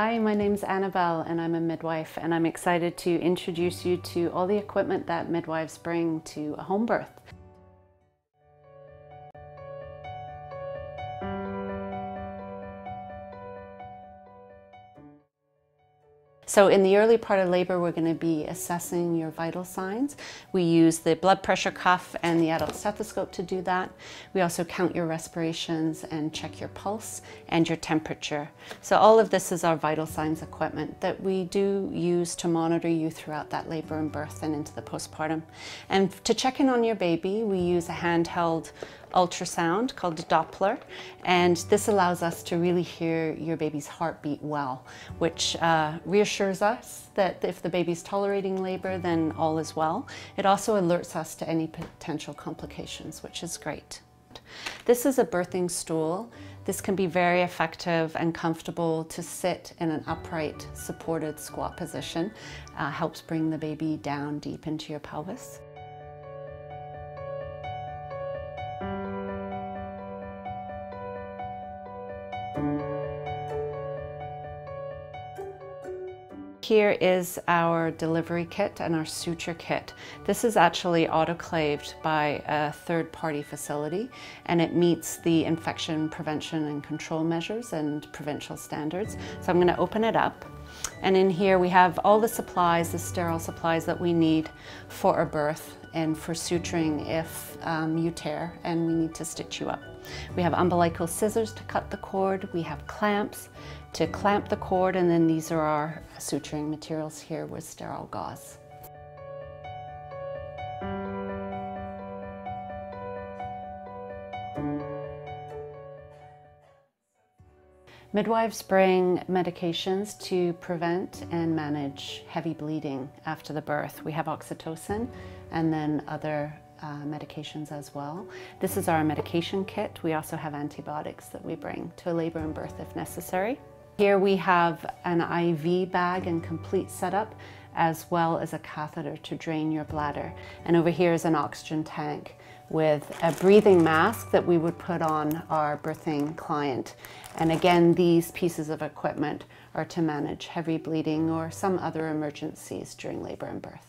Hi, my name's Annabelle and I'm a midwife, and I'm excited to introduce you to all the equipment that midwives bring to a home birth. So in the early part of labor, we're going to be assessing your vital signs. We use the blood pressure cuff and the adult stethoscope to do that. We also count your respirations and check your pulse and your temperature. So all of this is our vital signs equipment that we do use to monitor you throughout that labor and birth and into the postpartum. And to check in on your baby, we use a handheld ultrasound called a Doppler, and this allows us to really hear your baby's heartbeat well, which reassures us that if the baby's tolerating labor, then all is well. It also alerts us to any potential complications, which is great. This is a birthing stool. This can be very effective and comfortable to sit in an upright, supported squat position. Helps bring the baby down deep into your pelvis. Here is our delivery kit and our suture kit. This is actually autoclaved by a third-party facility, and it meets the infection prevention and control measures and provincial standards. So I'm going to open it up, and in here we have all the supplies, the sterile supplies that we need for a birth and for suturing if you tear and we need to stitch you up. We have umbilical scissors to cut the cord, we have clamps to clamp the cord, and then these are our suturing materials here with sterile gauze. Midwives bring medications to prevent and manage heavy bleeding after the birth. We have oxytocin and then other medications as well. This is our medication kit. We also have antibiotics that we bring to labor and birth if necessary. Here we have an IV bag and complete setup, as well as a catheter to drain your bladder. And over here is an oxygen tank with a breathing mask that we would put on our birthing client. And again, these pieces of equipment are to manage heavy bleeding or some other emergencies during labor and birth.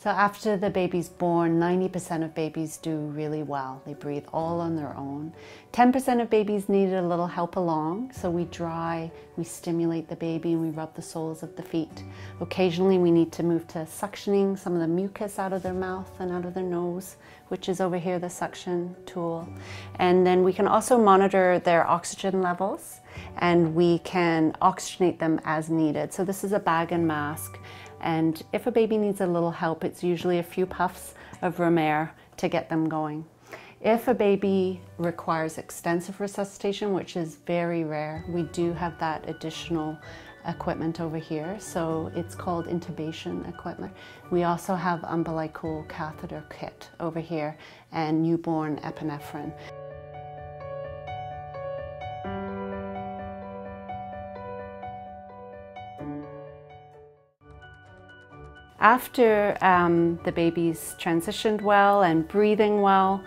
So after the baby's born, 90% of babies do really well. They breathe all on their own. 10% of babies need a little help along, so we dry, we stimulate the baby, and we rub the soles of the feet. Occasionally we need to move to suctioning some of the mucus out of their mouth and out of their nose, which is over here, the suction tool. And then we can also monitor their oxygen levels, and we can oxygenate them as needed. So this is a bag and mask. And if a baby needs a little help, it's usually a few puffs of room air to get them going. If a baby requires extensive resuscitation, which is very rare, we do have that additional equipment over here. So it's called intubation equipment. We also have umbilical catheter kit over here and newborn epinephrine. After the baby's transitioned well and breathing well,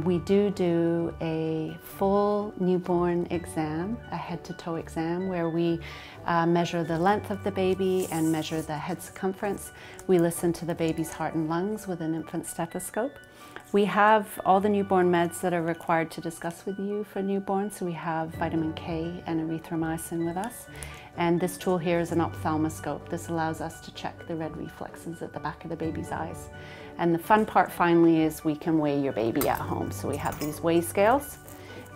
we do a full newborn exam, a head-to-toe exam, where we measure the length of the baby and measure the head circumference. We listen to the baby's heart and lungs with an infant stethoscope. We have all the newborn meds that are required to discuss with you for newborns. So we have vitamin K and erythromycin with us. And this tool here is an ophthalmoscope. This allows us to check the red reflexes at the back of the baby's eyes. And the fun part finally is we can weigh your baby at home. So we have these weigh scales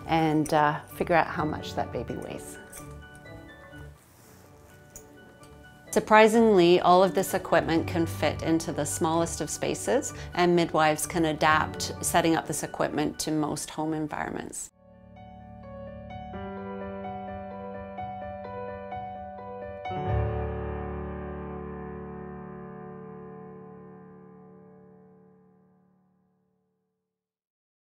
and figure out how much that baby weighs. Surprisingly, all of this equipment can fit into the smallest of spaces, and midwives can adapt setting up this equipment to most home environments.